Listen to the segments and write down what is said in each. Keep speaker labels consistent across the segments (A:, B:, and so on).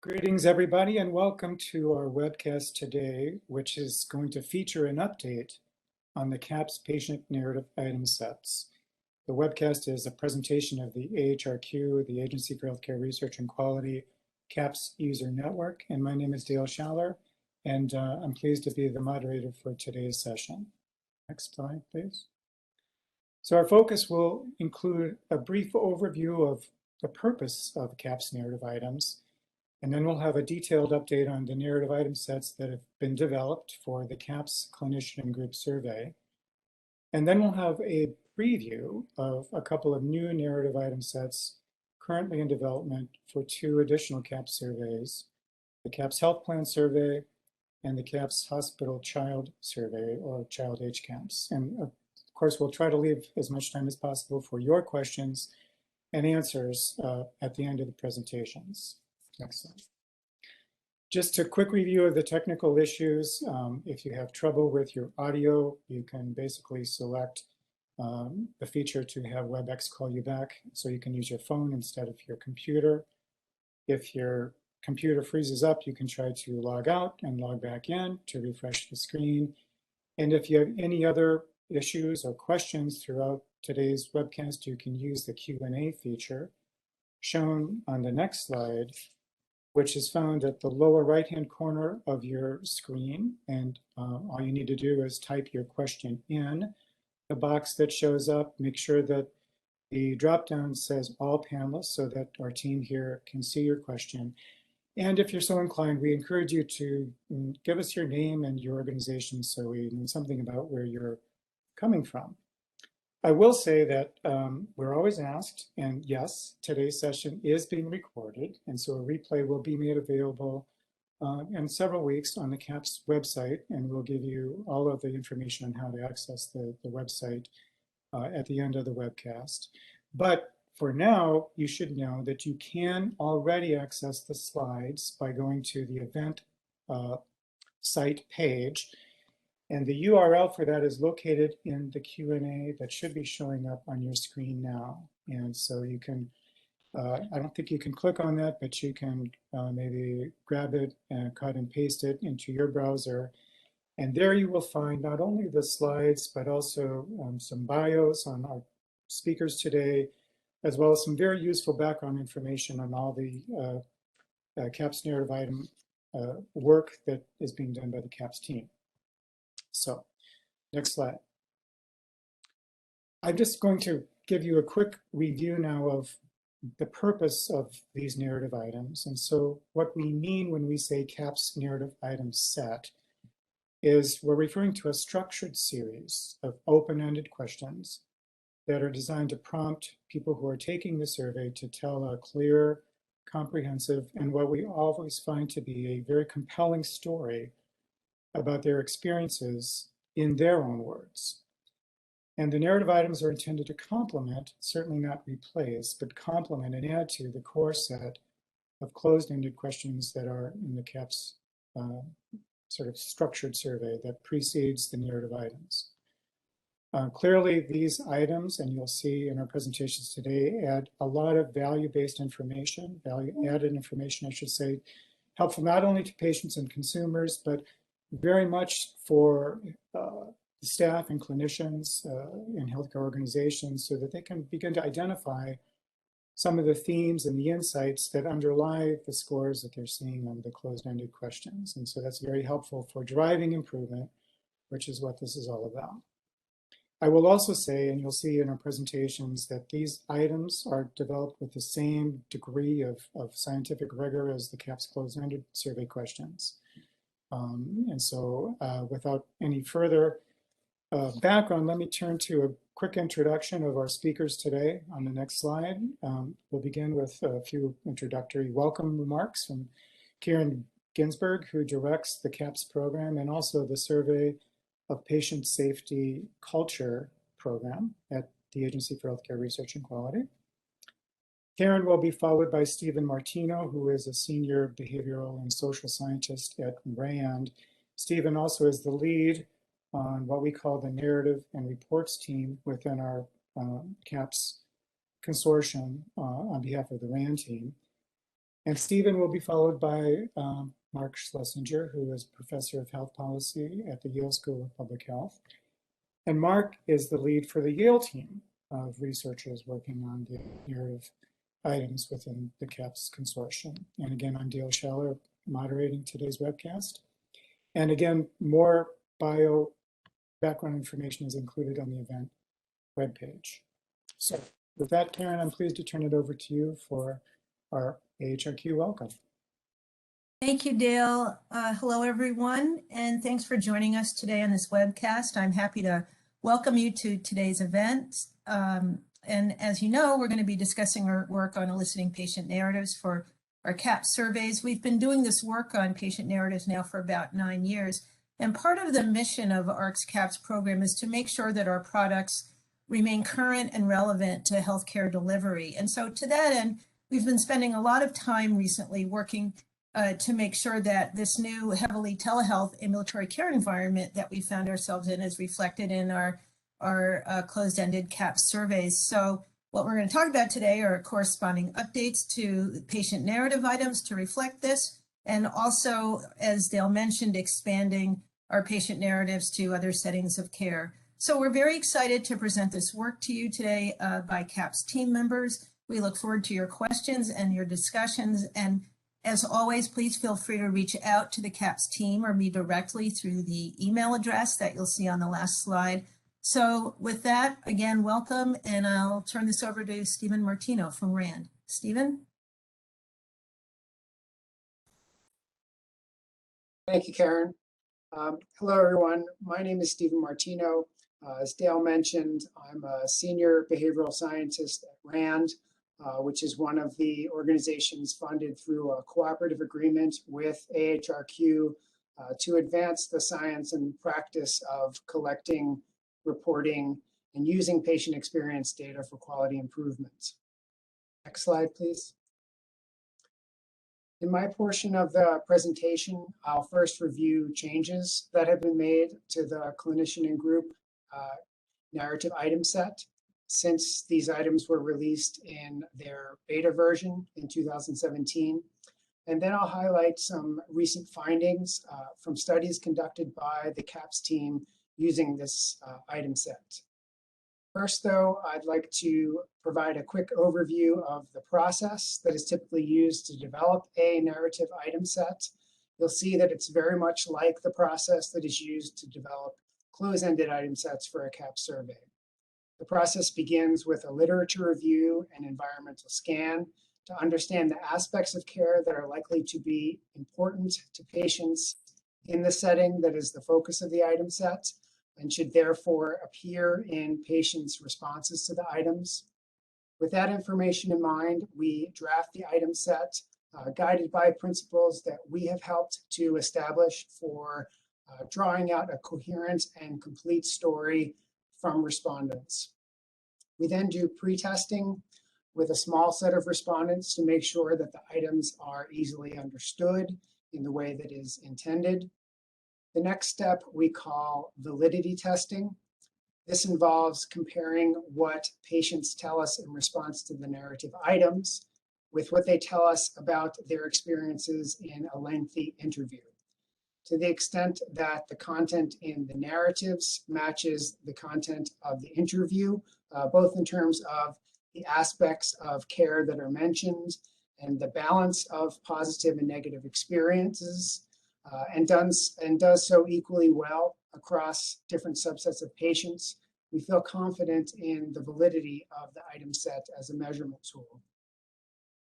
A: Greetings, everybody, and welcome to our webcast today, which is going to feature an update on the CAHPS patient narrative item sets. The webcast is a presentation of the AHRQ, the Agency for Healthcare Research and Quality, CAHPS user network, and my name is Dale Schaller, and I'm pleased to be the moderator for today's session. Next slide, please. So our focus will include a brief overview of the purpose of CAHPS narrative items, and then we'll have a detailed update on the narrative item sets that have been developed for the CAHPS clinician group survey. And then we'll have a preview of a couple of new narrative item sets currently in development for two additional CAHPS surveys, the CAHPS Health Plan Survey and the CAHPS Hospital Child Survey, or Child HCAHPS. And of course, we'll try to leave as much time as possible for your questions and answers at the end of the presentations. Next slide. Just a quick review of the technical issues. If you have trouble with your audio, you can basically select the feature to have WebEx call you back, so you can use your phone instead of your computer. If your computer freezes up, you can try to log out and log back in to refresh the screen. And if you have any other issues or questions throughout today's webcast, you can use the Q&A feature shown on the next slide, which is found at the lower right-hand corner of your screen. And all you need to do is type your question in the box that shows up. Make sure that the drop-down says all panelists so that our team here can see your question. And if you're so inclined, we encourage you to give us your name and your organization so we know something about where you're coming from. I will say that we're always asked, and yes, today's session is being recorded, and so a replay will be made available in several weeks on the CAHPS website, and we'll give you all of the information on how to access the website at the end of the webcast. But for now, you should know that you can already access the slides by going to the event site page. And the URL for that is located in the Q&A that should be showing up on your screen now. And so you can, I don't think you can click on that, but you can maybe grab it and cut and paste it into your browser. And there you will find not only the slides, but also some bios on our speakers today, as well as some very useful background information on all the CAHPS narrative item work that is being done by the CAHPS team. So, next slide. I'm just going to give you a quick review now of the purpose of these narrative items. And so what we mean when we say CAHPS narrative item set is we're referring to a structured series of open-ended questions that are designed to prompt people who are taking the survey to tell a clear, comprehensive, and what we always find to be a very compelling story about their experiences in their own words. And the narrative items are intended to complement, certainly not replace, but complement and add to the core set of closed-ended questions that are in the CAHPS sort of structured survey that precedes the narrative items. Clearly, these items, and you'll see in our presentations today, add a lot of value-based information, value-added information, I should say, helpful not only to patients and consumers, but very much for staff and clinicians in healthcare organizations so that they can begin to identify some of the themes and the insights that underlie the scores that they're seeing on the closed-ended questions. And so that's very helpful for driving improvement, which is what this is all about. I will also say, and you'll see in our presentations, that these items are developed with the same degree of scientific rigor as the CAHPS closed-ended survey questions. And so without any further background, let me turn to a quick introduction of our speakers today on the next slide. We'll begin with a few introductory welcome remarks from Karen Ginsberg, who directs the CAHPS program and also the Survey of Patient Safety Culture program at the Agency for Healthcare Research and Quality. Karen will be followed by Stephen Martino, who is a senior behavioral and social scientist at RAND. Stephen also is the lead on what we call the narrative and reports team within our CAHPS consortium on behalf of the RAND team. And Stephen will be followed by Mark Schlesinger, who is Professor of Health Policy at the Yale School of Public Health. And Mark is the lead for the Yale team of researchers working on the narrative items within the CAHPS consortium. And again, I'm Dale Scheller, moderating today's webcast. And again, more bio background information is included on the event webpage. So with that, Karen, I'm pleased to turn it over to you for our AHRQ welcome.
B: Thank you, Dale. Hello, everyone, and thanks for joining us today on this webcast. I'm happy to welcome you to today's event. And as you know, we're going to be discussing our work on eliciting patient narratives for our CAHPS surveys. We've been doing this work on patient narratives now for about 9 years. And part of the mission of AHRQ's CAHPS program is to make sure that our products remain current and relevant to healthcare delivery. And so to that end, we've been spending a lot of time recently working to make sure that this new heavily telehealth ambulatory care environment that we found ourselves in is reflected in our closed-ended CAHPS surveys. So what we're going to talk about today are corresponding updates to patient narrative items to reflect this, and also, as Dale mentioned, expanding our patient narratives to other settings of care. So we're very excited to present this work to you today by CAHPS team members. We look forward to your questions and your discussions. And as always, please feel free to reach out to the CAHPS team or me directly through the email address that you'll see on the last slide. So with that, again, welcome, and I'll turn this over to Stephen Martino from RAND. Stephen?
C: Thank you, Karen. Hello, everyone. My name is Stephen Martino. As Dale mentioned, I'm a senior behavioral scientist at RAND, which is one of the organizations funded through a cooperative agreement with AHRQ to advance the science and practice of collecting, reporting, and using patient experience data for quality improvements. Next slide, please. In my portion of the presentation, I'll first review changes that have been made to the clinician and group narrative item set since these items were released in their beta version in 2017. And then I'll highlight some recent findings from studies conducted by the CAHPS team using this item set. First, though, I'd like to provide a quick overview of the process that is typically used to develop a narrative item set. You'll see that it's very much like the process that is used to develop close-ended item sets for a CAHPS survey. The process begins with a literature review and environmental scan to understand the aspects of care that are likely to be important to patients in the setting that is the focus of the item set and should therefore appear in patients' responses to the items. With that information in mind, we draft the item set guided by principles that we have helped to establish for drawing out a coherent and complete story from respondents. We then do pre-testing with a small set of respondents to make sure that the items are easily understood in the way that is intended. The next step we call validity testing. This involves comparing what patients tell us in response to the narrative items with what they tell us about their experiences in a lengthy interview. To the extent that the content in the narratives matches the content of the interview, both in terms of the aspects of care that are mentioned and the balance of positive and negative experiences, and does so equally well across different subsets of patients, we feel confident in the validity of the item set as a measurement tool.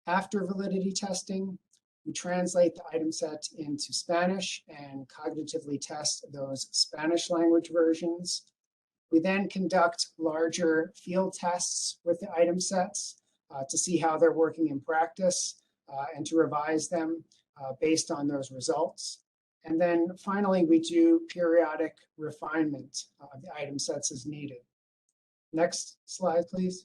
C: After validity testing, we translate the item set into Spanish and cognitively test those Spanish language versions. We then conduct larger field tests with the item sets to see how they're working in practice and to revise them based on those results. And then finally, we do periodic refinement of the item sets as needed. Next slide, please.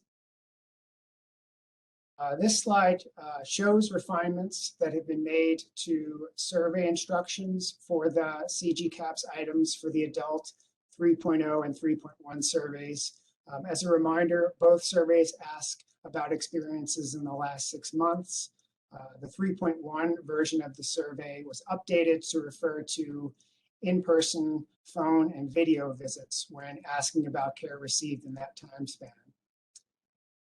C: This slide shows refinements that have been made to survey instructions for the CG-CAHPS items for the adult 3.0 and 3.1 surveys. As a reminder, both surveys ask about experiences in the last 6 months. The 3.1 version of the survey was updated to refer to in-person phone and video visits when asking about care received in that time span.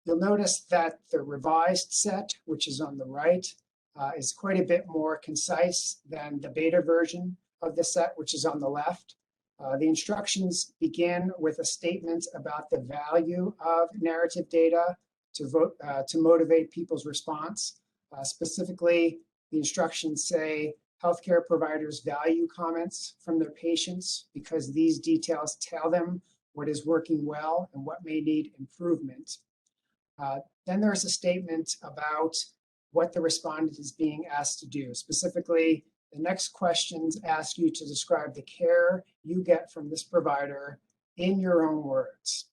C: You'll notice that the revised set, which is on the right, is quite a bit more concise than the beta version of the set, which is on the left. The instructions begin with a statement about the value of narrative data to motivate people's response. Specifically, the instructions say healthcare providers value comments from their patients because these details tell them what is working well and what may need improvement. Then there's a statement about what the respondent is being asked to do. Specifically, the next questions ask you to describe the care you get from this provider in your own words.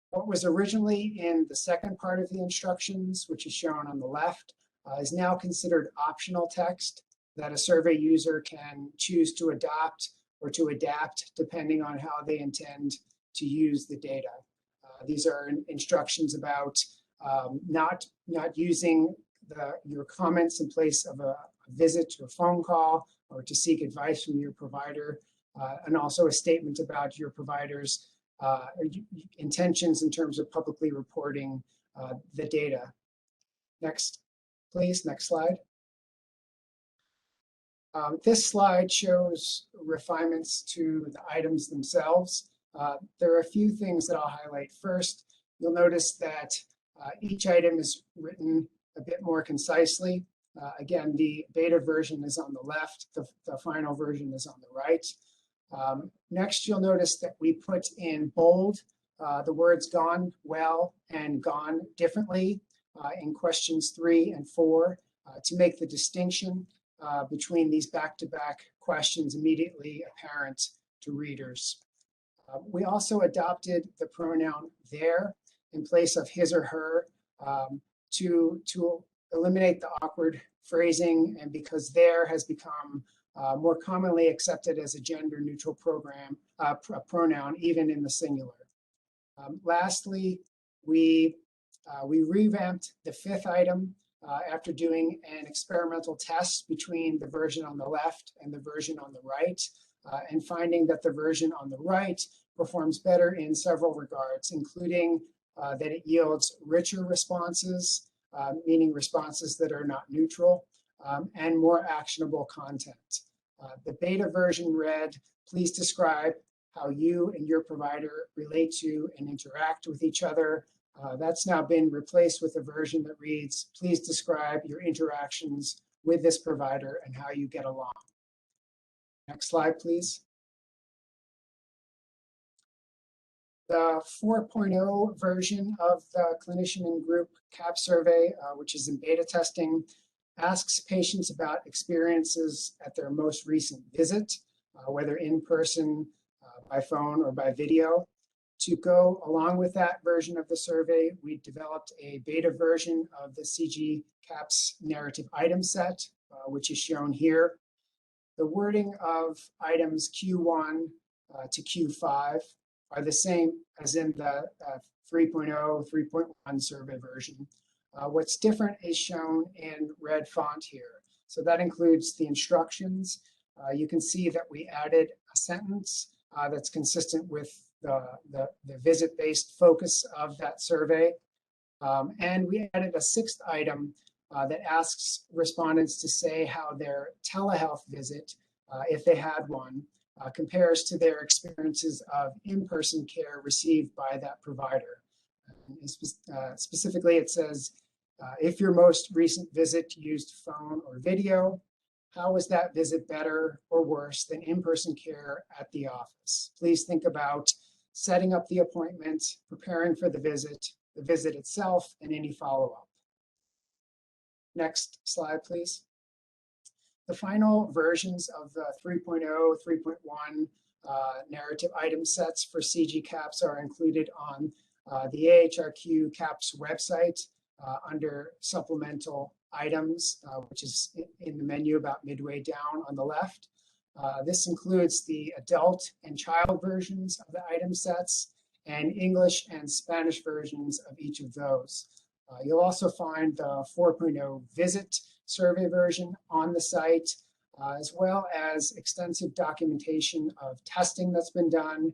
C: What was originally in the second part of the instructions, which is shown on the left, is now considered optional text that a survey user can choose to adopt or to adapt depending on how they intend to use the data. These are instructions about not using your comments in place of a visit or phone call or to seek advice from your provider, and also a statement about your provider's intentions in terms of publicly reporting the data. Next, please, next slide. This slide shows refinements to the items themselves. There are a few things that I'll highlight. First, you'll notice that each item is written a bit more concisely. Again, the beta version is on the left, the final version is on the right. Next, you'll notice that we put in bold the words gone well and gone differently in questions 3 and 4 to make the distinction between these back-to-back questions immediately apparent to readers. We also adopted the pronoun their in place of his or her to eliminate the awkward phrasing, and because their has become more commonly accepted as a gender-neutral pronoun, even in the singular. Lastly, we revamped the fifth item after doing an experimental test between the version on the left and the version on the right, and finding that the version on the right performs better in several regards, including that it yields richer responses, meaning responses that are not neutral, and more actionable content. The beta version read, please describe how you and your provider relate to and interact with each other. That's now been replaced with a version that reads, please describe your interactions with this provider and how you get along. Next slide, please. The 4.0 version of the clinician and group CAHPS survey, which is in beta testing, asks patients about experiences at their most recent visit, whether in person, by phone, or by video. To go along with that version of the survey, we developed a beta version of the CG CAHPS narrative item set, which is shown here. The wording of items Q1 to Q5 are the same as in the 3.0, 3.1 survey version. What's different is shown in red font here. So that includes the instructions. You can see that we added a sentence that's consistent with the visit-based focus of that survey. And we added a sixth item that asks respondents to say how their telehealth visit, if they had one, compares to their experiences of in-person care received by that provider. Specifically, it says, if your most recent visit used phone or video, how was that visit better or worse than in-person care at the office? Please think about setting up the appointment, preparing for the visit itself, and any follow-up. Next slide, please. The final versions of the 3.0, 3.1 narrative item sets for CG CAHPS are included on the AHRQ CAHPS website under supplemental items, which is in the menu about midway down on the left. This includes the adult and child versions of the item sets and English and Spanish versions of each of those. You'll also find the 4.0 visit survey version on the site, as well as extensive documentation of testing that's been done,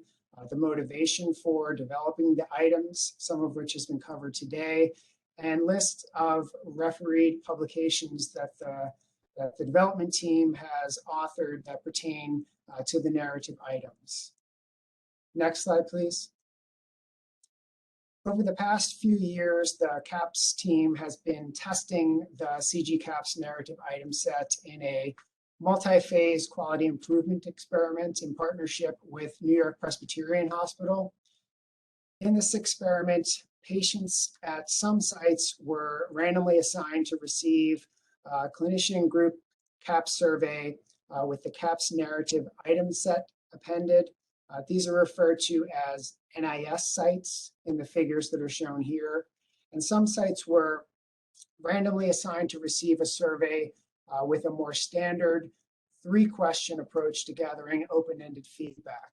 C: the motivation for developing the items, some of which has been covered today, and lists of refereed publications that the development team has authored that pertain to the narrative items. Next slide, please. Over the past few years, the CAHPS team has been testing the CAHPS narrative item set in a multi-phase quality improvement experiment in partnership with New York Presbyterian Hospital. In this experiment, patients at some sites were randomly assigned to receive a clinician group CAHPS survey with the CAHPS narrative item set appended. These are referred to as NIS sites in the figures that are shown here. And some sites were randomly assigned to receive a survey with a more standard 3-question approach to gathering open-ended feedback.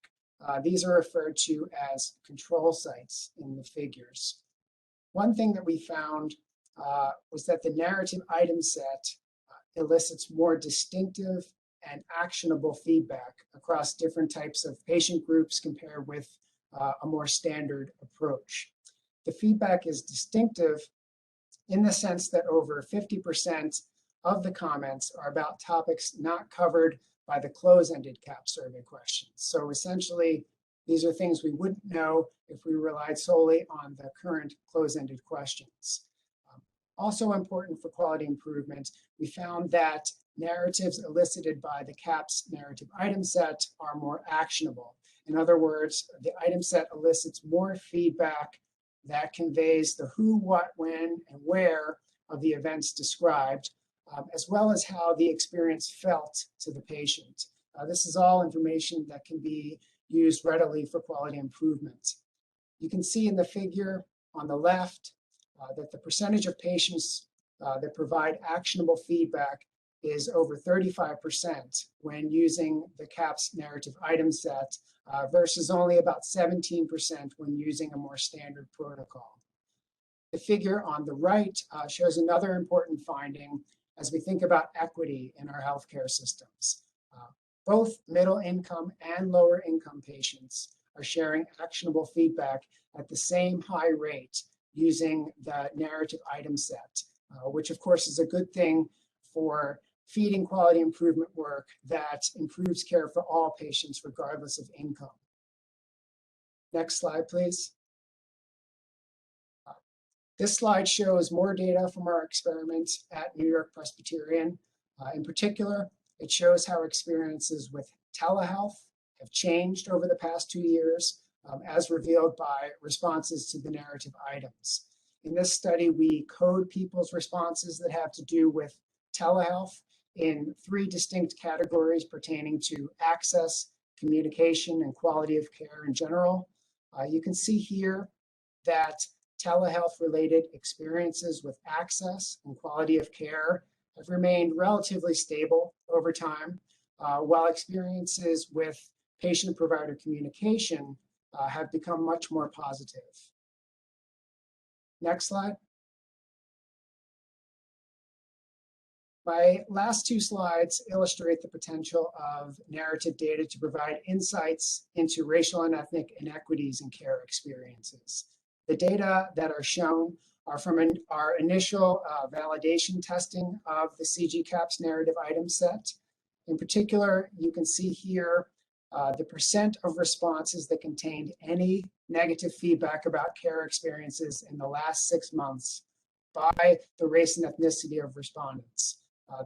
C: These are referred to as control sites in the figures. One thing that we found was that the narrative item set elicits more distinctive and actionable feedback across different types of patient groups compared with a more standard approach. The feedback is distinctive in the sense that over 50% of the comments are about topics not covered by the close-ended CAHPS survey questions. So essentially, these are things we wouldn't know if we relied solely on the current close-ended questions. Also important for quality improvement, we found that narratives elicited by the CAHPS narrative item set are more actionable. In other words, the item set elicits more feedback that conveys the who, what, when, and where of the events described, as well as how the experience felt to the patient. This is all information that can be used readily for quality improvement. You can see in the figure on the left that the percentage of patients that provide actionable feedback is over 35% when using the CAHPS narrative item set versus only about 17% when using a more standard protocol. The figure on the right shows another important finding as we think about equity in our healthcare systems. Both middle income and lower income patients are sharing actionable feedback at the same high rate using the narrative item set, which of course is a good thing for feeding quality improvement work that improves care for all patients regardless of income. Next slide, please. This slide shows more data from our experiment at New York Presbyterian. In particular, it shows how experiences with telehealth have changed over the past 2 years, as revealed by responses to the narrative items. In this study, we code people's responses that have to do with telehealth in 3 distinct categories pertaining to access, communication, and quality of care in general. You can see here that telehealth-related experiences with access and quality of care have remained relatively stable over time, while experiences with patient-provider communication have become much more positive. Next slide. My last 2 slides illustrate the potential of narrative data to provide insights into racial and ethnic inequities in care experiences. The data that are shown are from our initial validation testing of the CAHPS narrative item set. In particular, you can see here the percent of responses that contained any negative feedback about care experiences in the last 6 months by the race and ethnicity of respondents.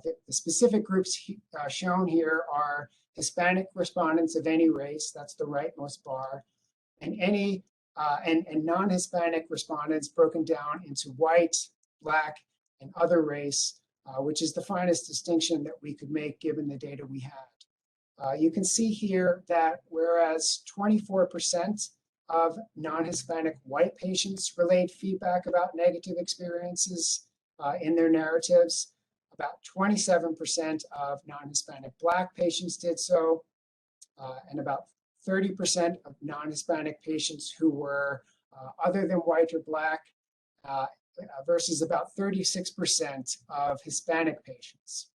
C: The specific groups shown here are Hispanic respondents of any race, that's the rightmost bar, and any and non-Hispanic respondents broken down into white, Black, and other race, which is the finest distinction that we could make given the data we had. You can see here that whereas 24% of non-Hispanic white patients relayed feedback about negative experiences in their narratives, about 27% of non-Hispanic Black patients did so, and about 30% of non-Hispanic patients who were other than white or Black versus about 36% of Hispanic patients.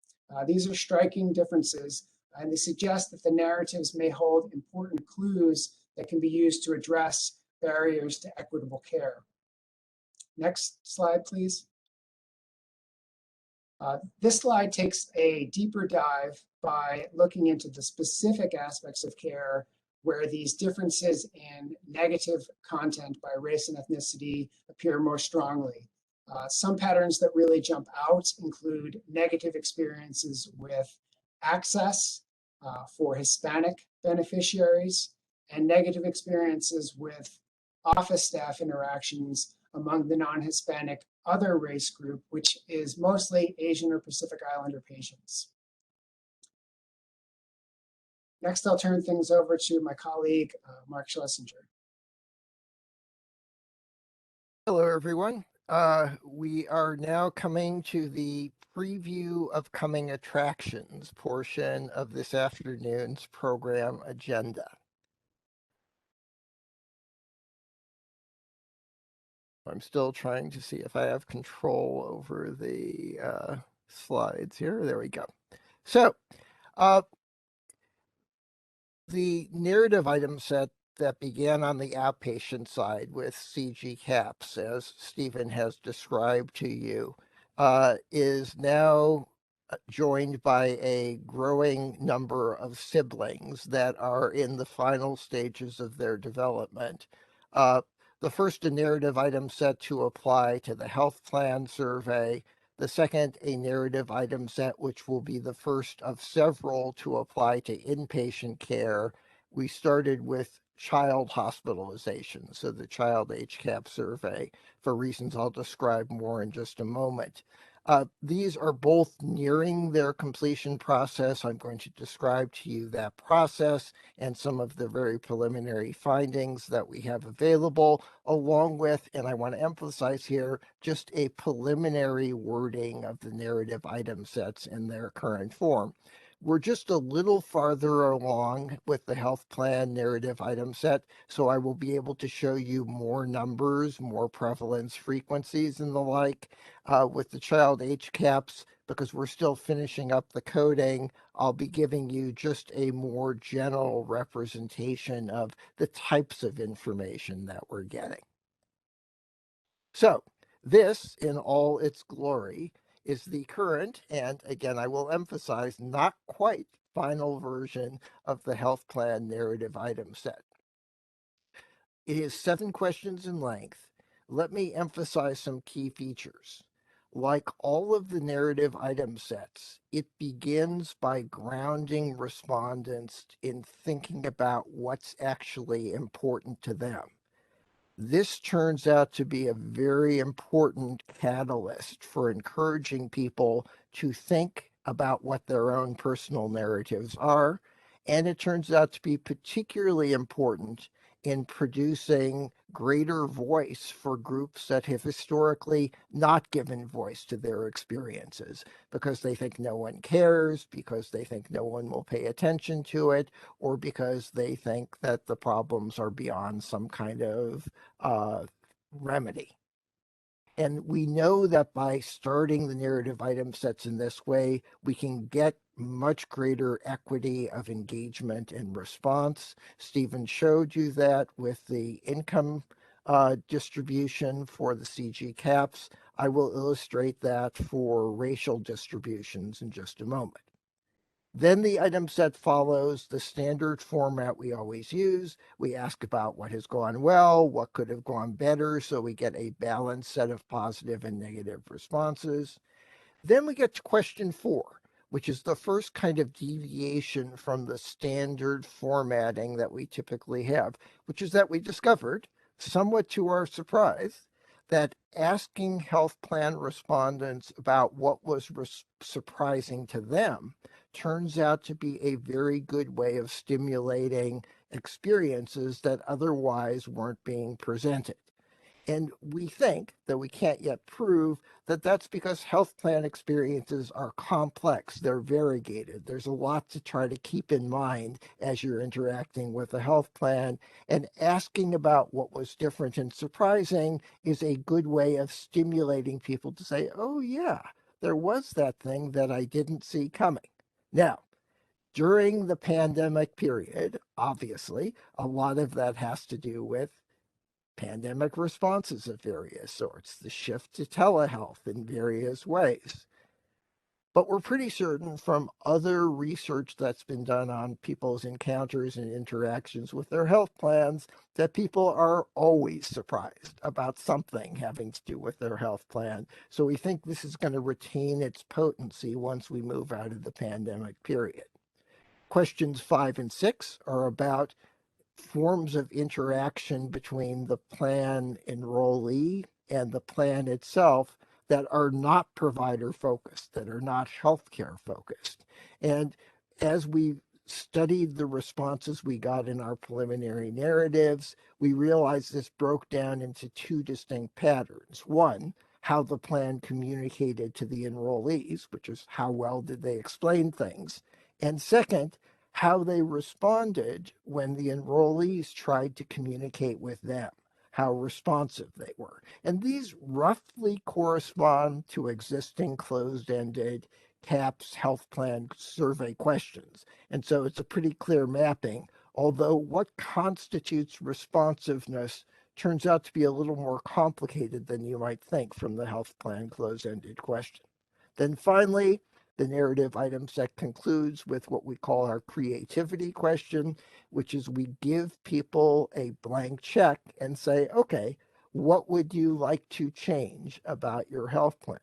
C: These are striking differences, and they suggest that the narratives may hold important clues that can be used to address barriers to equitable care. Next slide, please. This slide takes a deeper dive by looking into the specific aspects of care where these differences in negative content by race and ethnicity appear more strongly. Some patterns that really jump out include negative experiences with access for Hispanic beneficiaries and negative experiences with office staff interactions among the non-Hispanic other race group, which is mostly Asian or Pacific Islander patients. Next, I'll turn things over to my colleague, Mark Schlesinger.
D: Hello, everyone. We are now coming to the preview of coming attractions portion of this afternoon's program agenda. I'm still trying to see if I have control over the slides here. There we go. So the narrative item set that began on the outpatient side with CAHPS, as Stephen has described to you, is now joined by a growing number of siblings that are in the final stages of their development. The first, a narrative item set to apply to the health plan survey. The second, a narrative item set, which will be the first of several to apply to inpatient care. We started with child hospitalization, so the child HCAHPS survey, for reasons I'll describe more in just a moment. These are both nearing their completion process. I'm going to describe to you that process and some of the very preliminary findings that we have available, along with, and I want to emphasize here, just a preliminary wording of the narrative item sets in their current form. We're just a little farther along with the health plan narrative item set, so I will be able to show you more numbers, more prevalence frequencies and the like. With the child HCAHPS, because we're still finishing up the coding, I'll be giving you just a more general representation of the types of information that we're getting. So this, in all its glory, is the current, and again, I will emphasize, not quite final version of the health plan narrative item set. It is 7 questions in length. Let me emphasize some key features. Like all of the narrative item sets, it begins by grounding respondents in thinking about what's actually important to them. This turns out to be a very important catalyst for encouraging people to think about what their own personal narratives are. And it turns out to be particularly important in producing greater voice for groups that have historically not given voice to their experiences because they think no one cares, because they think no one will pay attention to it, or because they think that the problems are beyond some kind of remedy. And we know that by starting the narrative item sets in this way, we can get much greater equity of engagement and response. Stephen showed you that with the income distribution for the CAHPS. I will illustrate that for racial distributions in just a moment. Then the item set follows the standard format we always use. We ask about what has gone well, what could have gone better, so we get a balanced set of positive and negative responses. Then we get to question 4, which is the first kind of deviation from the standard formatting that we typically have, which is that we discovered, somewhat to our surprise, that asking health plan respondents about what was surprising to them turns out to be a very good way of stimulating experiences that otherwise weren't being presented. And we think, though we can't yet prove, that that's because health plan experiences are complex, they're variegated. There's a lot to try to keep in mind as you're interacting with a health plan, and asking about what was different and surprising is a good way of stimulating people to say, oh yeah, there was that thing that I didn't see coming. Now, during the pandemic period, obviously, a lot of that has to do with pandemic responses of various sorts, the shift to telehealth in various ways. But we're pretty certain from other research that's been done on people's encounters and interactions with their health plans that people are always surprised about something having to do with their health plan. So we think this is going to retain its potency once we move out of the pandemic period. Questions 5 and 6 are about forms of interaction between the plan enrollee and the plan itself that are not provider focused, that are not healthcare focused. And as we studied the responses we got in our preliminary narratives, we realized this broke down into two distinct patterns. One, how the plan communicated to the enrollees, which is how well did they explain things. And second, how they responded when the enrollees tried to communicate with them, how responsive they were. And these roughly correspond to existing closed-ended CAHPS health plan survey questions. And so it's a pretty clear mapping, although what constitutes responsiveness turns out to be a little more complicated than you might think from the health plan closed-ended question. Then finally, the narrative item set concludes with what we call our creativity question, which is we give people a blank check and say, okay, what would you like to change about your health plan?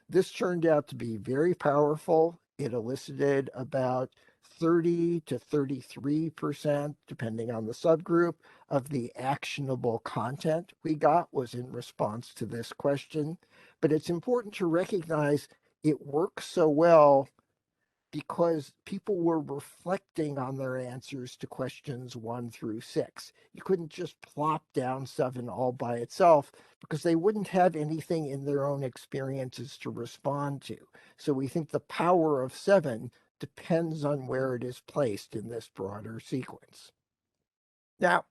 D: This turned out to be very powerful. It elicited about 30 to 33%, depending on the subgroup, of the actionable content we got was in response to this question. But it's important to recognize it works so well because people were reflecting on their answers to questions 1 through 6. You couldn't just plop down 7 all by itself because they wouldn't have anything in their own experiences to respond to. So we think the power of 7 depends on where it is placed in this broader sequence. Now,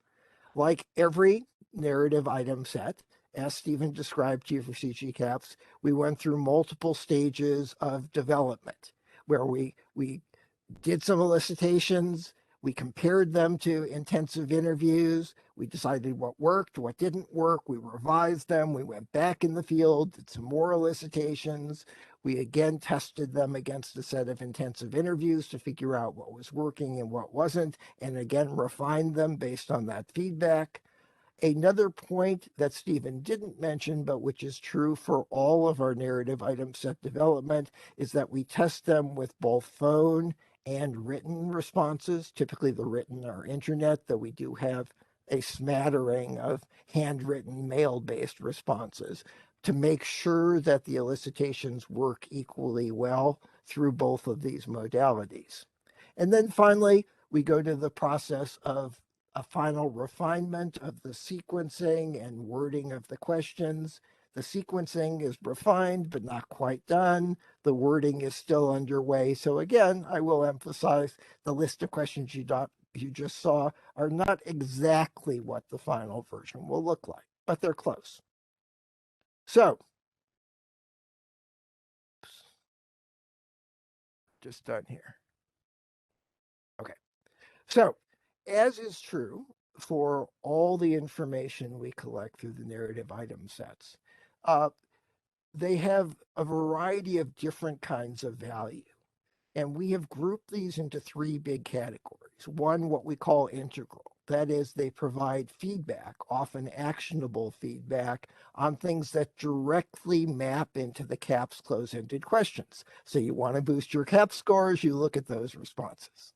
D: like every narrative item set, as Stephen described to you for CG-CAHPS, we went through multiple stages of development where we did some elicitations, we compared them to intensive interviews, we decided what worked, what didn't work, we revised them, we went back in the field, did some more elicitations, we again tested them against a set of intensive interviews to figure out what was working and what wasn't, and again refined them based on that feedback. Another point that Stephen didn't mention, but which is true for all of our narrative item set development, is that we test them with both phone and written responses. Typically the written are internet, though we do have a smattering of handwritten mail-based responses to make sure that the elicitations work equally well through both of these modalities. And then finally, we go to the process of a final refinement of the sequencing and wording of the questions. The sequencing is refined, but not quite done. The wording is still underway. So again, I will emphasize the list of questions you just saw are not exactly what the final version will look like, but they're close. So, just done here. Okay. So, as is true for all the information we collect through the narrative item sets, they have a variety of different kinds of value. And we have grouped these into 3 big categories. One, what we call integral. That is, they provide feedback, often actionable feedback, on things that directly map into the CAHPS close-ended questions. So you want to boost your CAHPS scores, you look at those responses.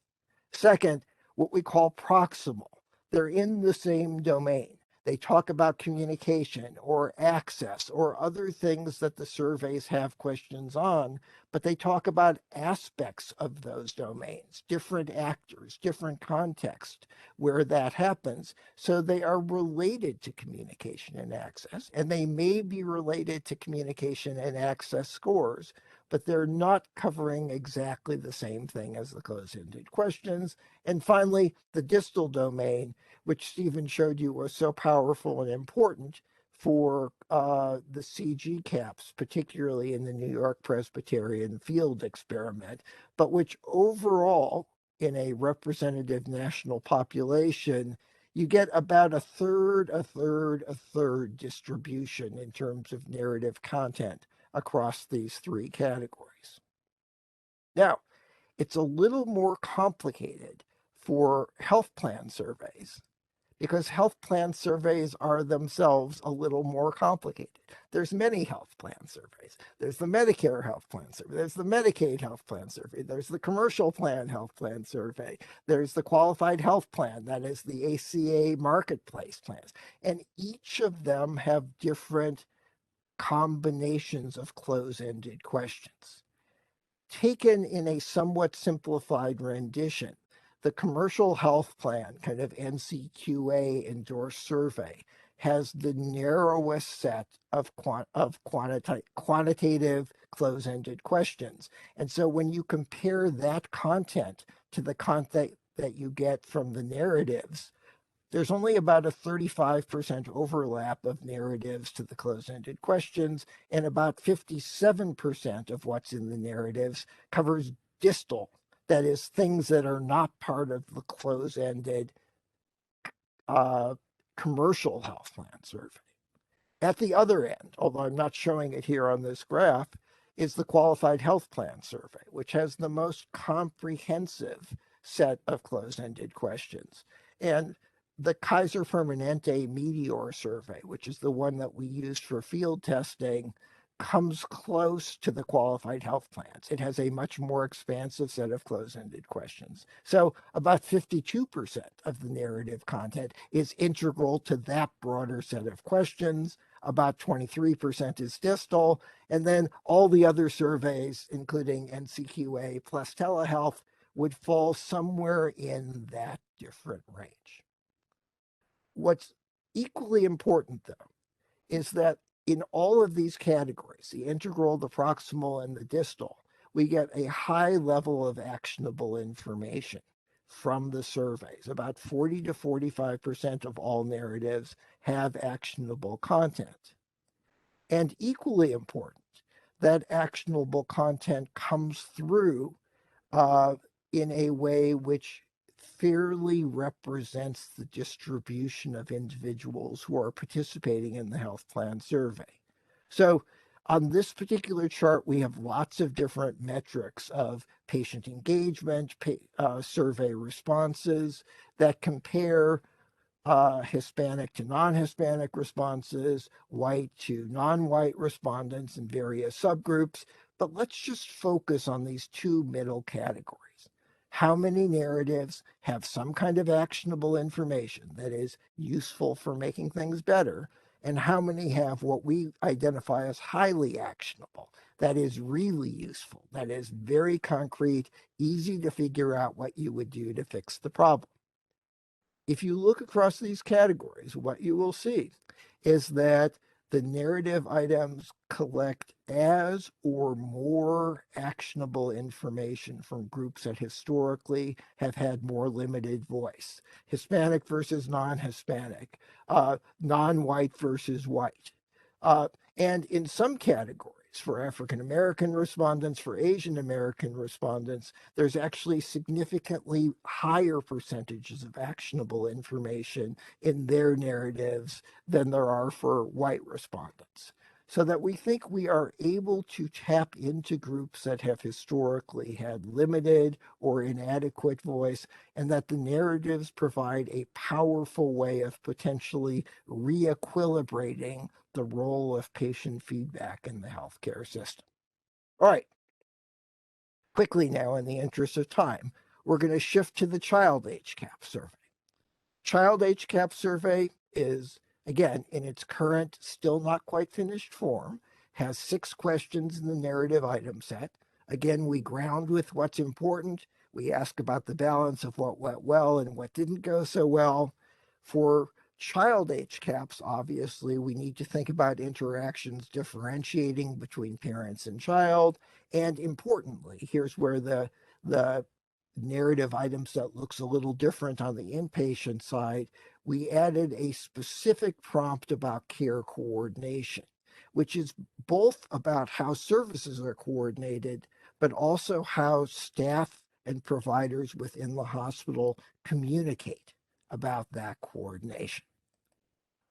D: Second, what we call proximal. They're in the same domain. They talk about communication or access or other things that the surveys have questions on, but they talk about aspects of those domains, different actors, different context where that happens. So they are related to communication and access, and they may be related to communication and access scores, but they're not covering exactly the same thing as the closed-ended questions. And finally, the distal domain, which Stephen showed you was so powerful and important for the CG CAHPS, particularly in the New York Presbyterian field experiment, but which overall, in a representative national population, you get about a third distribution in terms of narrative content across these three categories. Now, it's a little more complicated for health plan surveys because health plan surveys are themselves a little more complicated. There's many health plan surveys. There's the Medicare health plan survey. There's the Medicaid health plan survey. There's the commercial plan health plan survey. There's the qualified health plan, that is the ACA marketplace plans. And each of them have different combinations of close-ended questions. Taken in a somewhat simplified rendition, the commercial health plan, kind of NCQA endorsed survey, has the narrowest set of quantitative close-ended questions. And so when you compare that content to the content that you get from the narratives, there's only about a 35% overlap of narratives to the close-ended questions, and about 57% of what's in the narratives covers distal, that is, things that are not part of the close-ended commercial health plan survey. At the other end, although I'm not showing it here on this graph, is the qualified health plan survey, which has the most comprehensive set of closed-ended questions. And the Kaiser Permanente Meteor survey, which is the one that we used for field testing, comes close to the qualified health plans. It has a much more expansive set of closed-ended questions. So about 52% of the narrative content is integral to that broader set of questions. About 23% is distal. And then all the other surveys, including NCQA plus telehealth, would fall somewhere in that different range. What's equally important, though, is that in all of these categories, the integral, the proximal, and the distal, we get a high level of actionable information from the surveys. About 40 to 45% of all narratives have actionable content. And equally important, that actionable content comes through in a way which fairly represents the distribution of individuals who are participating in the health plan survey. So on this particular chart, we have lots of different metrics of patient engagement, survey responses that compare Hispanic to non-Hispanic responses, white to non-white respondents in various subgroups. But let's just focus on these two middle categories. How many narratives have some kind of actionable information that is useful for making things better, and how many have what we identify as highly actionable, that is really useful, that is very concrete, easy to figure out what you would do to fix the problem. If you look across these categories, what you will see is that the narrative items collect as or more actionable information from groups that historically have had more limited voice. Hispanic versus non-Hispanic, non-white versus white. And in some categories, for African American respondents, for Asian American respondents, there's actually significantly higher percentages of actionable information in their narratives than there are for white respondents. So that we think we are able to tap into groups that have historically had limited or inadequate voice, and that the narratives provide a powerful way of potentially re-equilibrating the role of patient feedback in the healthcare system. All right. Quickly now, in the interest of time, we're going to shift to the child HCAHPS survey. Child HCAHPS survey is again, in its current, still not quite finished form, has 6 questions in the narrative item set. Again, we ground with what's important. We ask about the balance of what went well and what didn't go so well. For child HCAHPS, obviously, we need to think about interactions differentiating between parents and child. And importantly, here's where the narrative item set looks a little different on the inpatient side. We added a specific prompt about care coordination, which is both about how services are coordinated, but also how staff and providers within the hospital communicate about that coordination.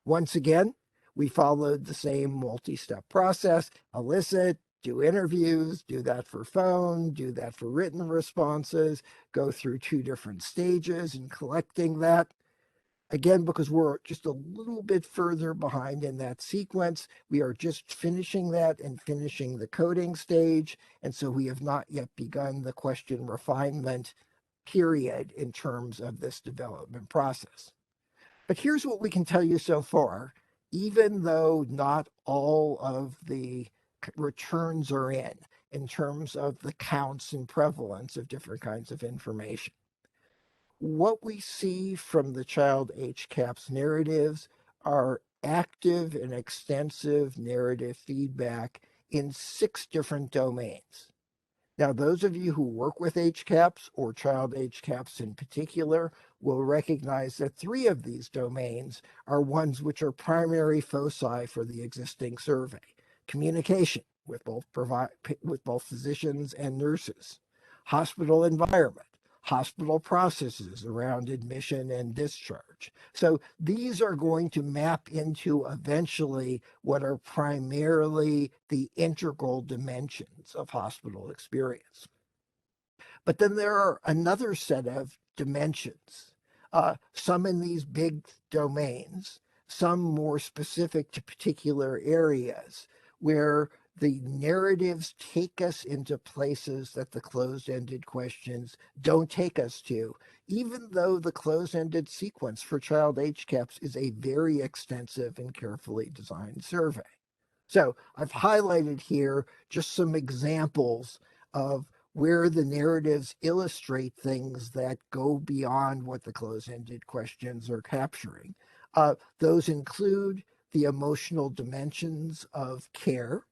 D: Once again, we followed the same multi-step process: elicit, do interviews, do that for phone, do that for written responses, go through 2 different stages in collecting that. Again, because we're just a little bit further behind in that sequence, we are just finishing that and finishing the coding stage. And so we have not yet begun the question refinement period in terms of this development process. But here's what we can tell you so far. Even though not all of the returns are in terms of the counts and prevalence of different kinds of information, what we see from the child HCAHPS narratives are active and extensive narrative feedback in 6 different domains. Now, those of you who work with HCAHPS or child HCAHPS in particular will recognize that 3 of these domains are ones which are primary foci for the existing survey: communication with both physicians and nurses, hospital environment, hospital processes around admission and discharge. So these are going to map into eventually what are primarily the integral dimensions of hospital experience. But then there are another set of dimensions, some in these big domains, some more specific to particular areas, where the narratives take us into places that the closed-ended questions don't take us to, even though the closed-ended sequence for child HCAHPS is a very extensive and carefully designed survey. So I've highlighted here just some examples of where the narratives illustrate things that go beyond what the closed-ended questions are capturing. Those include the emotional dimensions of care,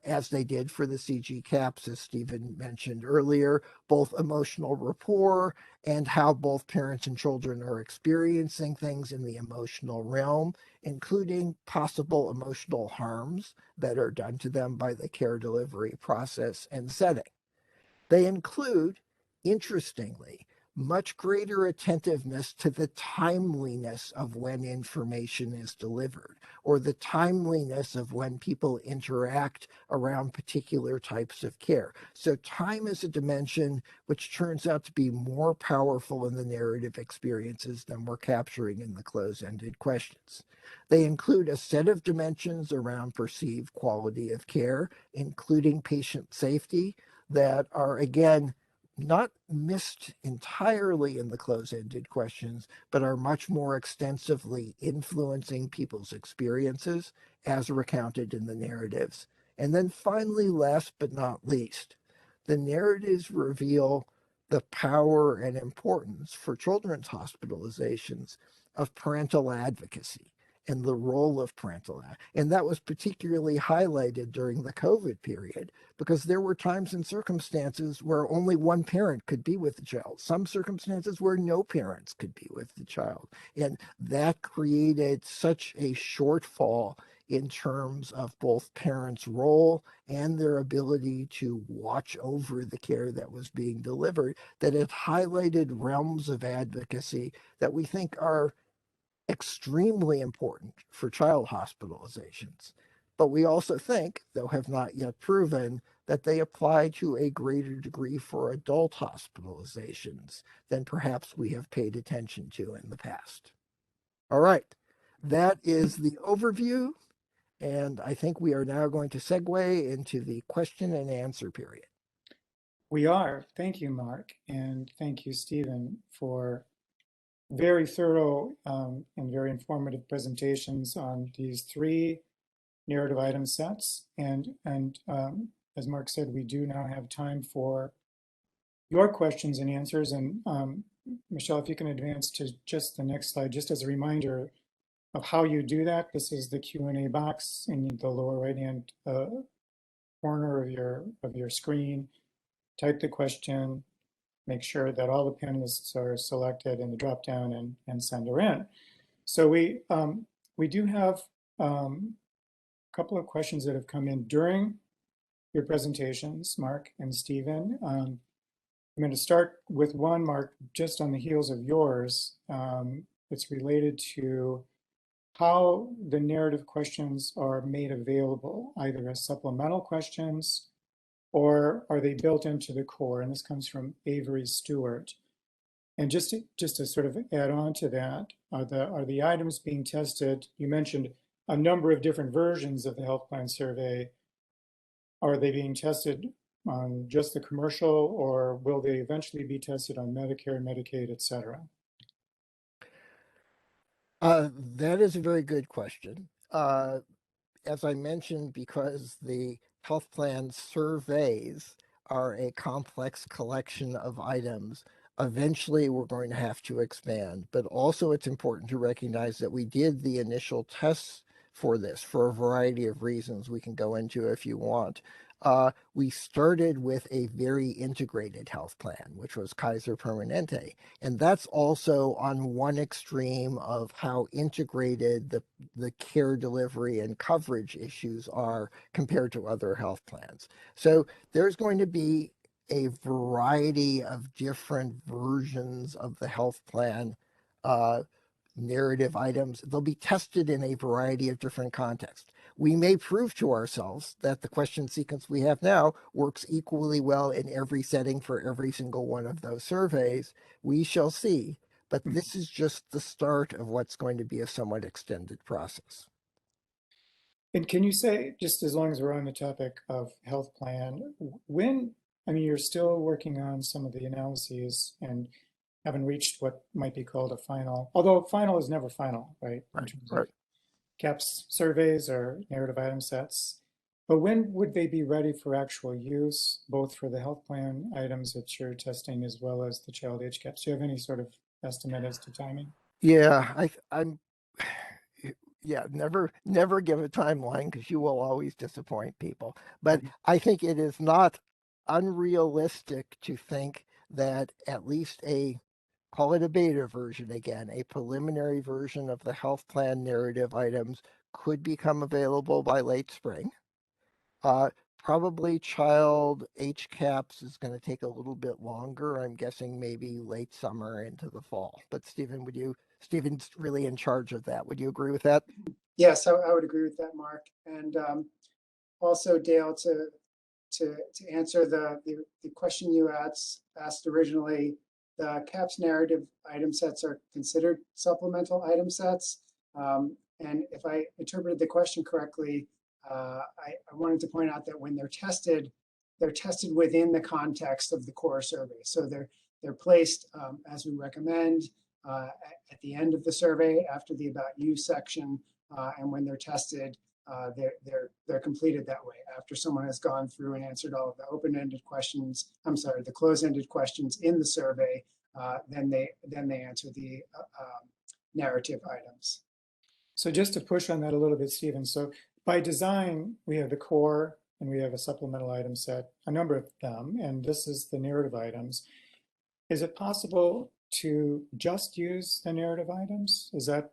D: as they did for the CAHPS, as Stephen mentioned earlier, both emotional rapport and how both parents and children are experiencing things in the emotional realm, including possible emotional harms that are done to them by the care delivery process and setting. They include, interestingly, much greater attentiveness to the timeliness of when information is delivered, or the timeliness of when people interact around particular types of care. So time is a dimension which turns out to be more powerful in the narrative experiences than we're capturing in the closed-ended questions. They include a set of dimensions around perceived quality of care, including patient safety, that are, again, not missed entirely in the closed-ended questions, but are much more extensively influencing people's experiences as recounted in the narratives. And then finally, last but not least, the narratives reveal the power and importance for children's hospitalizations of parental advocacy and the role of parental advocacy. And that was particularly highlighted during the COVID period, because there were times and circumstances where only one parent could be with the child, some circumstances where no parents could be with the child. And that created such a shortfall in terms of both parents' role and their ability to watch over the care that was being delivered, that it highlighted realms of advocacy that we think are extremely important for child hospitalizations. But we also think, though have not yet proven, that they apply to a greater degree for adult hospitalizations than perhaps we have paid attention to in the past. All right, that is the overview, and I think we are now going to segue into the question and answer period.
A: We are. Thank you, Mark, and thank you, Stephen, for very thorough and very informative presentations on these three narrative item sets. And as Mark said, we do now have time for your questions and answers. And Michelle, if you can advance to just the next slide, just as a reminder of how you do that. This is the Q&A box in the lower right-hand corner of your screen. Type the question, make sure that all the panelists are selected in the drop-down and send her in. So we do have a couple of questions that have come in during your presentations, Mark and Stephen. I'm going to start with one, Mark, just on the heels of yours. It's related to how the narrative questions are made available, either as supplemental questions or are they built into the core? And this comes from Avery Stewart. And just to sort of add on to that, are the items being tested? You mentioned a number of different versions of the health plan survey. Are they being tested on just the commercial, or will they eventually be tested on Medicare, Medicaid, et cetera?
D: That is a very good question. As I mentioned, because the health plan surveys are a complex collection of items, eventually we're going to have to expand. But also it's important to recognize that we did the initial tests for this for a variety of reasons we can go into if you want. We started with a very integrated health plan, which was Kaiser Permanente. And that's also on one extreme of how integrated the care delivery and coverage issues are compared to other health plans. So there's going to be a variety of different versions of the health plan narrative items. They'll be tested in a variety of different contexts. We may prove to ourselves that the question sequence we have now works equally well in every setting for every single one of those surveys. We shall see. But this is just the start of what's going to be a somewhat extended process.
A: And can you say, just as long as we're on the topic of health plan, when, I mean, you're still working on some of the analyses and haven't reached what might be called a final, although final is never final, right? In terms of CAHPS surveys or narrative item sets. But when would they be ready for actual use, both for the health plan items that you're testing as well as the child age CAHPS? Do you have any sort of estimate as to timing?
D: Yeah, I'm yeah, never give a timeline because you will always disappoint people. But I think it is not unrealistic to think that at least call it a beta version again, a preliminary version of the health plan narrative items could become available by late spring. Probably child HCAHPS is going to take a little bit longer. I'm guessing maybe late summer into the fall. But Stephen's really in charge of that. Would you agree with that?
C: Yes, I would agree with that, Mark. And also, Dale, to answer the question you asked originally, the CAHPS narrative item sets are considered supplemental item sets. And if I interpreted the question correctly, I wanted to point out that when they're tested within the context of the core survey. So they're placed as we recommend at the end of the survey after the About You section, and when they're tested, they're completed that way after someone has gone through and answered all of the open-ended questions. I'm sorry, the closed-ended questions in the survey. Then they answer the narrative items.
A: So just to push on that a little bit, Stephen. So by design, we have the core and we have a supplemental item set, a number of them, and this is the narrative items. Is it possible to just use the narrative items? Is that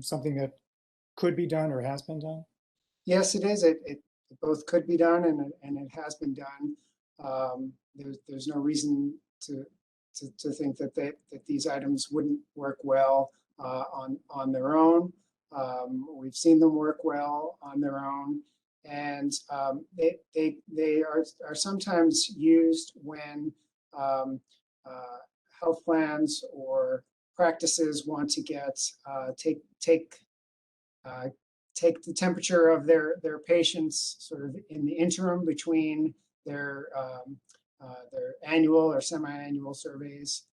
A: something that could be done or has been done?
C: Yes, it is. It both could be done and it has been done. There's no reason to think that these items wouldn't work well on their own. We've seen them work well on their own, and they are sometimes used when health plans or practices want to get take the temperature of their patients sort of in the interim between their annual or semi-annual surveys.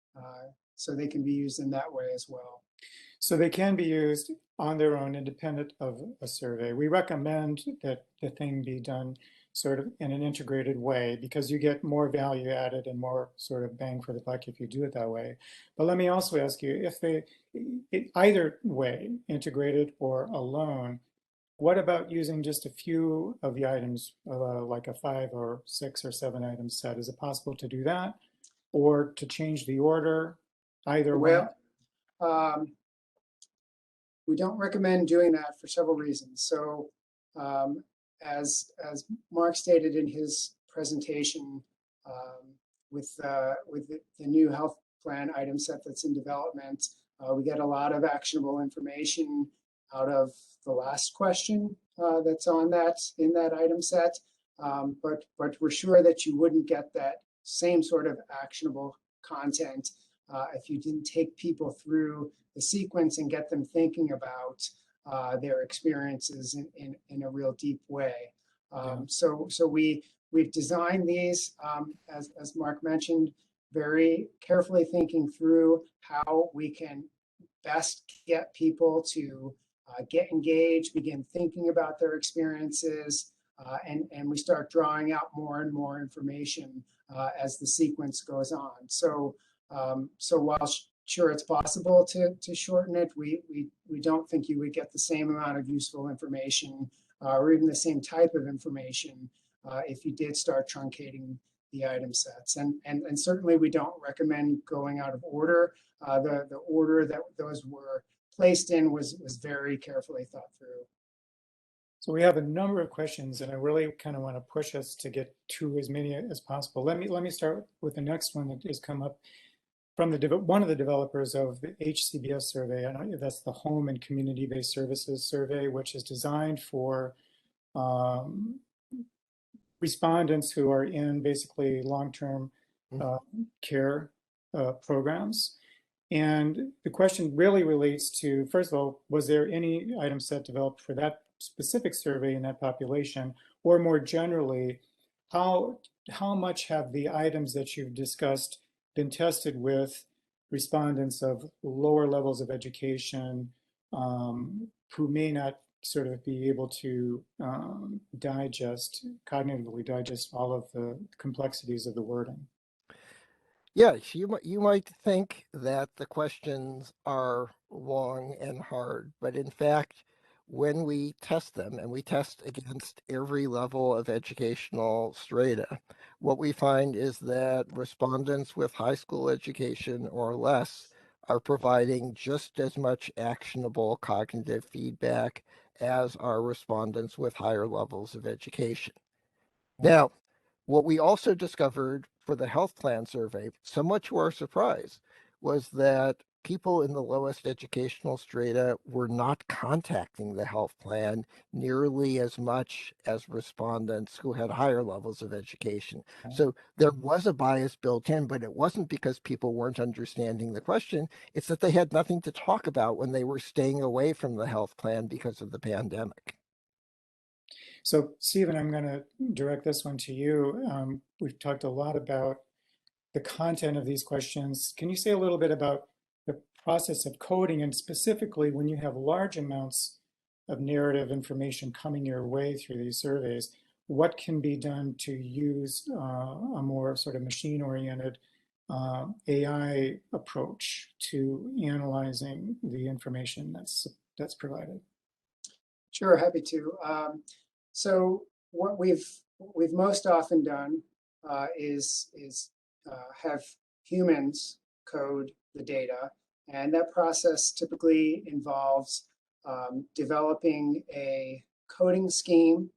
C: so they can be used in that way as well.
A: So they can be used on their own, independent of a survey. We recommend that the thing be done sort of in an integrated way because you get more value added and more sort of bang for the buck if you do it that way. But let me also ask you, if they, either way, integrated or alone, what about using just a few of the items, like a 5 or 6 or 7 item set? Is it possible to do that? Or to change the order, either one?
C: Well, we don't recommend doing that for several reasons. So as Mark stated in his presentation, with the new health plan item set that's in development, we get a lot of actionable information out of the last question that's on that in that item set. But we're sure that you wouldn't get that same sort of actionable content if you didn't take people through the sequence and get them thinking about their experiences in a real deep way. So we've designed these, as Mark mentioned, very carefully thinking through how we can best get people to get engaged, begin thinking about their experiences, and we start drawing out more and more information as the sequence goes on. So while sure it's possible to shorten it, we don't think you would get the same amount of useful information or even the same type of information if you did start truncating the item sets. And certainly we don't recommend going out of order. The order that those were placed in was very carefully thought through.
A: So we have a number of questions, and I really kind of want to push us to get to as many as possible. Let me start with the next one that has come up from one of the developers of the HCBS survey. And that's the Home and Community-Based Services Survey, which is designed for respondents who are in basically long-term care programs. And the question really relates to, first of all, was there any item set developed for that specific survey in that population? Or more generally, how much have the items that you've discussed been tested with respondents of lower levels of education who may not sort of be able to cognitively digest all of the complexities of the wording?
D: Yes, you might think that the questions are long and hard, but in fact, when we test them, and we test against every level of educational strata, what we find is that respondents with high school education or less are providing just as much actionable cognitive feedback as are respondents with higher levels of education. Now, what we also discovered for the health plan survey, somewhat to our surprise, was that people in the lowest educational strata were not contacting the health plan nearly as much as respondents who had higher levels of education. So there was a bias built in, but it wasn't because people weren't understanding the question. It's that they had nothing to talk about when they were staying away from the health plan because of the pandemic.
A: So, Stephen, I'm going to direct this one to you. We've talked a lot about the content of these questions. Can you say a little bit about the process of coding, and specifically when you have large amounts of narrative information coming your way through these surveys, what can be done to use a more sort of machine-oriented AI approach to analyzing the information that's provided?
C: Sure, happy to. So what we've most often done is have humans code the data, and that process typically involves developing a coding scheme,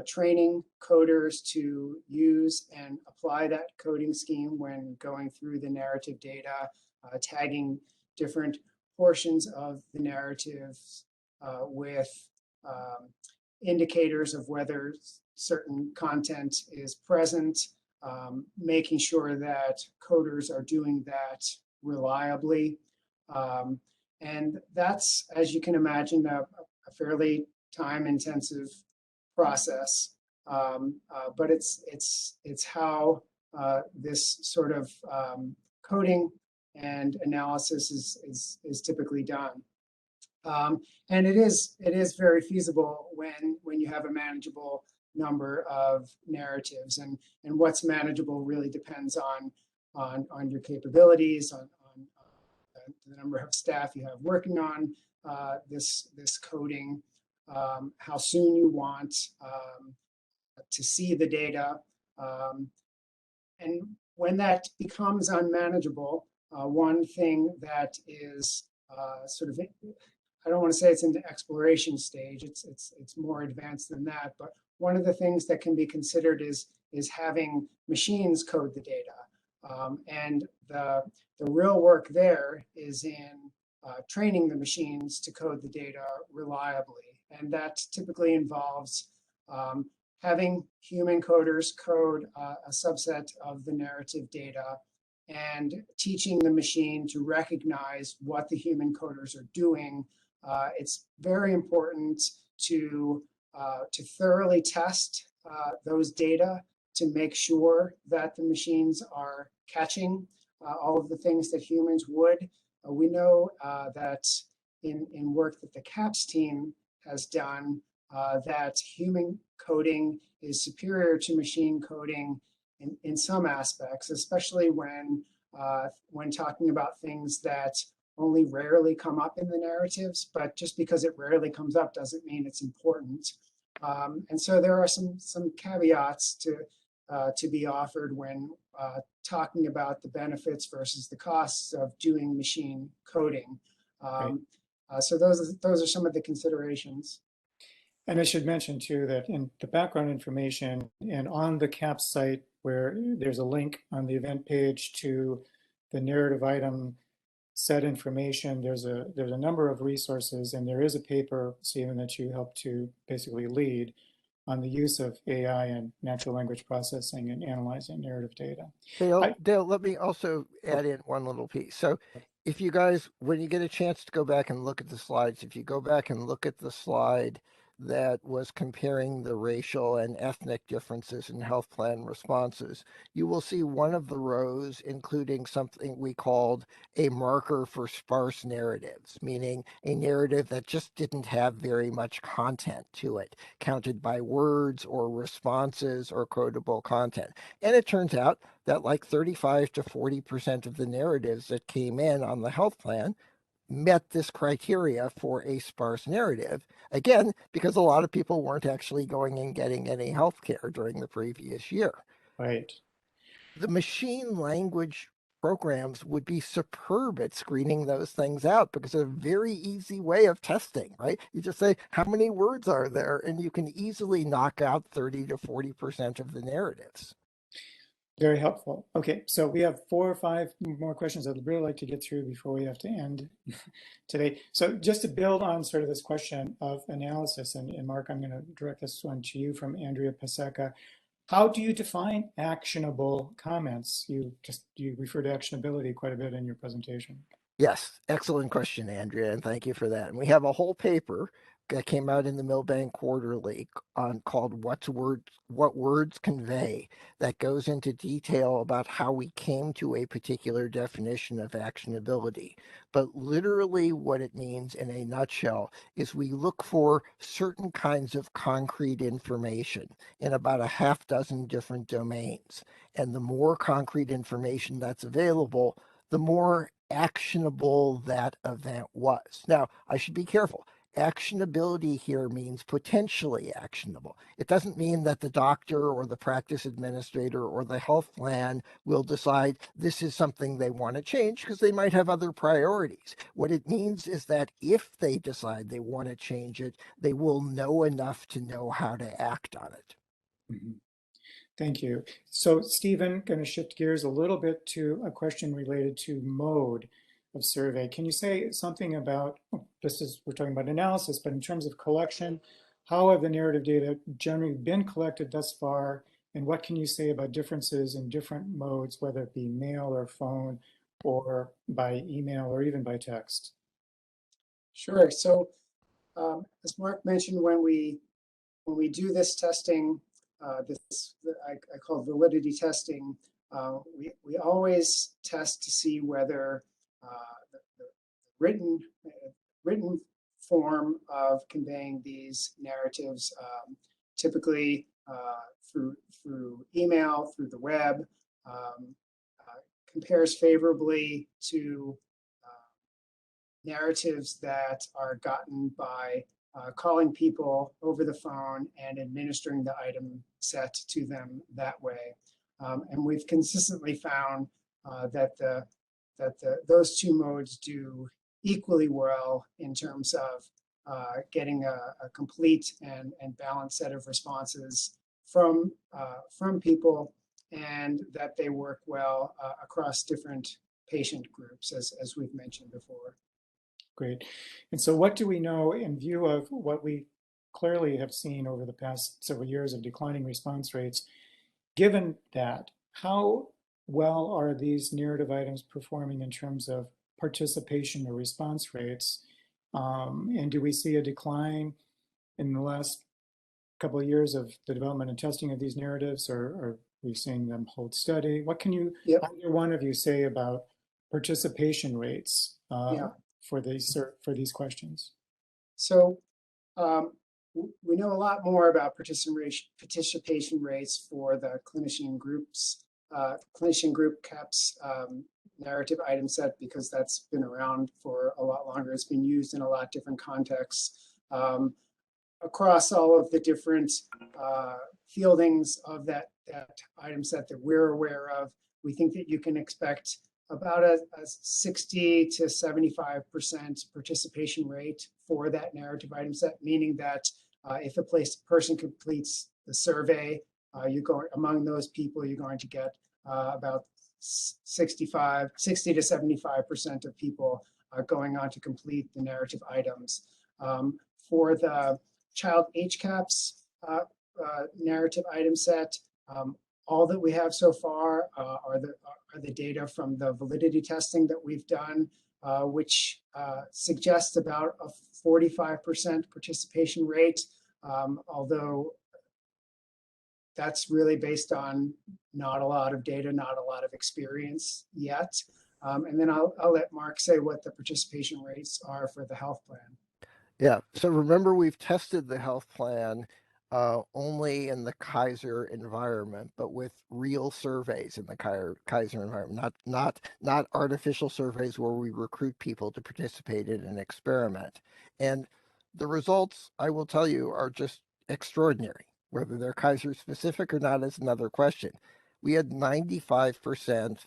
C: training coders to use and apply that coding scheme when going through the narrative data, tagging different portions of the narratives with indicators of whether certain content is present, making sure that coders are doing that reliably. And that's, as you can imagine, a fairly time-intensive process. But it's how this sort of coding and analysis is typically done. And it is very feasible when you have a manageable number of narratives, and what's manageable really depends on your capabilities, on the number of staff you have working on this coding, how soon you want to see the data, and when that becomes unmanageable, one thing that is sort of, I don't want to say it's in the exploration stage, it's more advanced than that, but one of the things that can be considered is having machines code the data. And the real work there is in training the machines to code the data reliably. And that typically involves having human coders code a subset of the narrative data and teaching the machine to recognize what the human coders are doing. It's very important to thoroughly test those data to make sure that the machines are catching all of the things that humans would. We know that in work that the CAHPS team has done, that human coding is superior to machine coding in some aspects, especially when talking about things that only rarely come up in the narratives, but just because it rarely comes up doesn't mean it's important. And so there are some caveats to be offered when talking about the benefits versus the costs of doing machine coding.
A: Right.
C: So those are some of the considerations.
A: And I should mention too that in the background information and on the CAHPS site, where there's a link on the event page to the narrative item set information, there's a number of resources, and there is a paper, Stephen, that you helped to basically lead on the use of AI and natural language processing and analyzing narrative data.
D: Dale, let me also add in one little piece. So if you guys, when you get a chance to go back and look at the slides, if you go back and look at the slide that was comparing the racial and ethnic differences in health plan responses, you will see one of the rows including something we called a marker for sparse narratives, meaning a narrative that just didn't have very much content to it, counted by words or responses or quotable content. And it turns out that like 35 to 40% of the narratives that came in on the health plan met this criteria for a sparse narrative. Again, because a lot of people weren't actually going and getting any health care during the previous year.
A: Right.
D: The machine language programs would be superb at screening those things out because it's a very easy way of testing, right? You just say, how many words are there? And you can easily knock out 30 to 40% of the narratives.
A: Very helpful. Okay, so we have 4 or 5 more questions I'd really like to get through before we have to end today. So just to build on sort of this question of analysis, and Mark, I'm going to direct this one to you from Andrea Paseka. How do you define actionable comments? You refer to actionability quite a bit in your presentation.
D: Yes, excellent question, Andrea, and thank you for that. And we have a whole paper that came out in the Milbank Quarterly called What Words Convey, that goes into detail about how we came to a particular definition of actionability. But literally what it means in a nutshell is we look for certain kinds of concrete information in about a half dozen different domains. And the more concrete information that's available, the more actionable that event was. Now, I should be careful. Actionability here means potentially actionable. It doesn't mean that the doctor or the practice administrator or the health plan will decide this is something they want to change because they might have other priorities. What it means is that if they decide they want to change it, they will know enough to know how to act on it.
A: Mm-hmm. Thank you. So Stephen, going to shift gears a little bit to a question related to mode of survey. Can you say something about, we're talking about analysis, but in terms of collection, how have the narrative data generally been collected thus far? And what can you say about differences in different modes, whether it be mail or phone or by email or even by text?
C: Sure. So as Mark mentioned, when we do this testing, I call validity testing, we always test to see whether the written written form of conveying these narratives, typically through email, through the web, compares favorably to narratives that are gotten by calling people over the phone and administering the item set to them that way. And we've consistently found that those two modes do equally well in terms of getting a complete and balanced set of responses from people, and that they work well across different patient groups, as we've mentioned before.
A: Great. And so what do we know in view of what we clearly have seen over the past several years of declining response rates? Given that, how well are these narrative items performing in terms of participation or response rates? And do we see a decline in the last couple of years of the development and testing of these narratives, or are we seeing them hold steady? What can you, either one of you, say about participation rates for these questions?
C: So we know a lot more about participation rates for the clinician groups, clinician group CAHPS narrative item set, because that's been around for a lot longer. It's been used in a lot of different contexts across all of the different fieldings of that item set that we're aware of. We think that you can expect about a 60 to 75% participation rate for that narrative item set, meaning that if a person completes the survey, among those people, you're going to get about 60 to 75% of people going on to complete the narrative items. For the child HCAHPS narrative item set, all that we have so far are the data from the validity testing that we've done, which suggests about a 45% participation rate, although that's really based on not a lot of data, not a lot of experience yet. And then I'll let Mark say what the participation rates are for the health plan.
D: Yeah, so remember, we've tested the health plan only in the Kaiser environment, but with real surveys in the Kaiser environment, not artificial surveys where we recruit people to participate in an experiment. And the results, I will tell you, are just extraordinary. Whether they're Kaiser specific or not is another question. We had 95%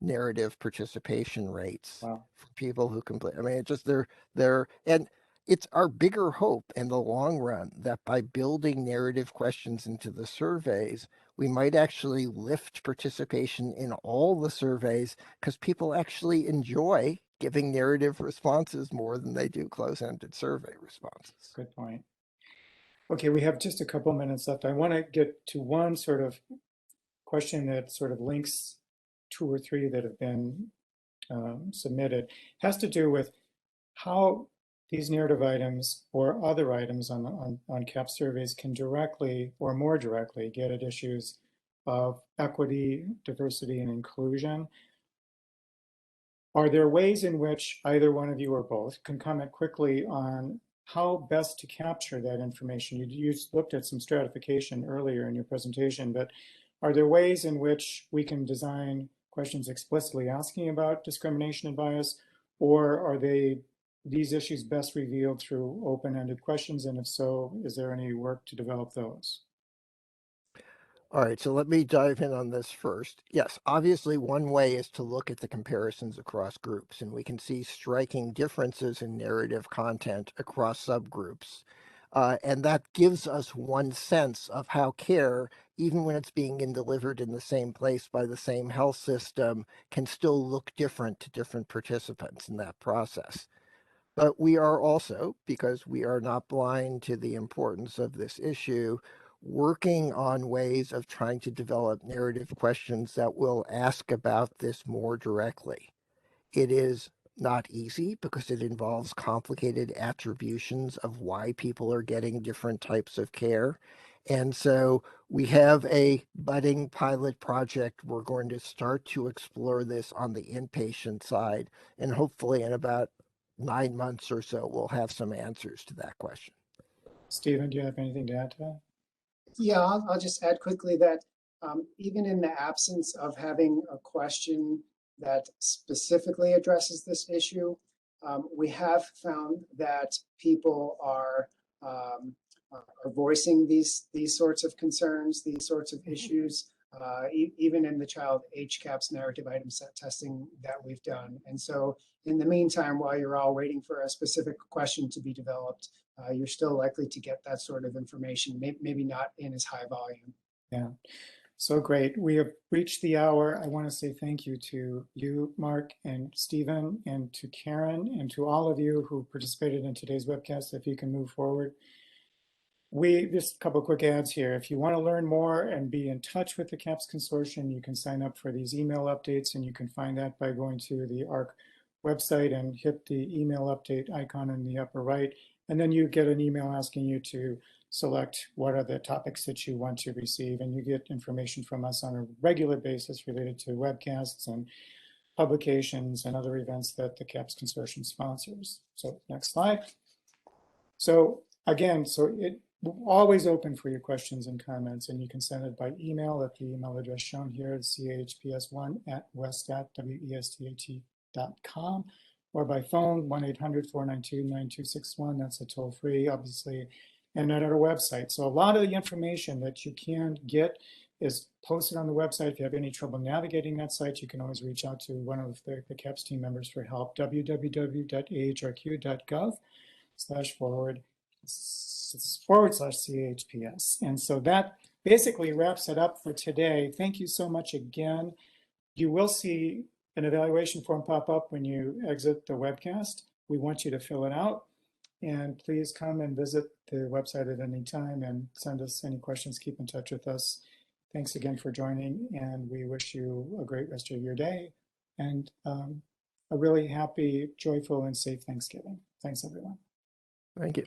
D: narrative participation rates for people who complete. I mean, it's just and it's our bigger hope in the long run that by building narrative questions into the surveys, we might actually lift participation in all the surveys, because people actually enjoy giving narrative responses more than they do close-ended survey responses.
A: Good point. Okay, we have just a couple minutes left. I want to get to one sort of question that sort of links two or three that have been submitted. It has to do with how these narrative items or other items on CAHPS surveys can directly or more directly get at issues of equity, diversity, and inclusion. Are there ways in which either one of you or both can comment quickly on how best to capture that information? You looked at some stratification earlier in your presentation, but are there ways in which we can design questions explicitly asking about discrimination and bias, or are these issues best revealed through open-ended questions? And if so, is there any work to develop those?
D: All right, so let me dive in on this first. Yes, obviously one way is to look at the comparisons across groups, and we can see striking differences in narrative content across subgroups. And that gives us one sense of how care, even when it's being delivered in the same place by the same health system, can still look different to different participants in that process. But we are also, because we are not blind to the importance of this issue, working on ways of trying to develop narrative questions that will ask about this more directly. It is not easy because it involves complicated attributions of why people are getting different types of care. And so we have a budding pilot project. We're going to start to explore this on the inpatient side, and hopefully in about 9 months or so, we'll have some answers to that question.
A: Stephen, do you have anything to add to that?
C: Yeah, I'll just add quickly that even in the absence of having a question that specifically addresses this issue, we have found that people are voicing these sorts of concerns, these sorts of issues, even in the child HCAHPS narrative item set testing that we've done. And so in the meantime, while you're all waiting for a specific question to be developed, you're still likely to get that sort of information, maybe not in as high volume.
A: Yeah, so great. We have reached the hour. I want to say thank you to you, Mark, and Stephen, and to Karen, and to all of you who participated in today's webcast. If you can move forward. Just a couple of quick ads here. If you want to learn more and be in touch with the CAHPS Consortium, you can sign up for these email updates, and you can find that by going to the AHRQ website and hit the email update icon in the upper right. And then you get an email asking you to select what are the topics that you want to receive. And you get information from us on a regular basis related to webcasts and publications and other events that the CAHPS Consortium sponsors. So next slide. So again, we're always open for your questions and comments, and you can send it by email at the email address shown here, chps1@westat.com, or by phone, 1-800-492-9261. That's a toll free, obviously, and at our website. So a lot of the information that you can get is posted on the website. If you have any trouble navigating that site, you can always reach out to one of the CAHPS team members for help, www.ahrq.gov//CHPS. And so that basically wraps it up for today. Thank you so much again. You will see an evaluation form pop up when you exit the webcast. We want you to fill it out. And please come and visit the website at any time and send us any questions. Keep in touch with us. Thanks again for joining, and we wish you a great rest of your day and a really happy, joyful, and safe Thanksgiving. Thanks, everyone.
D: Thank you.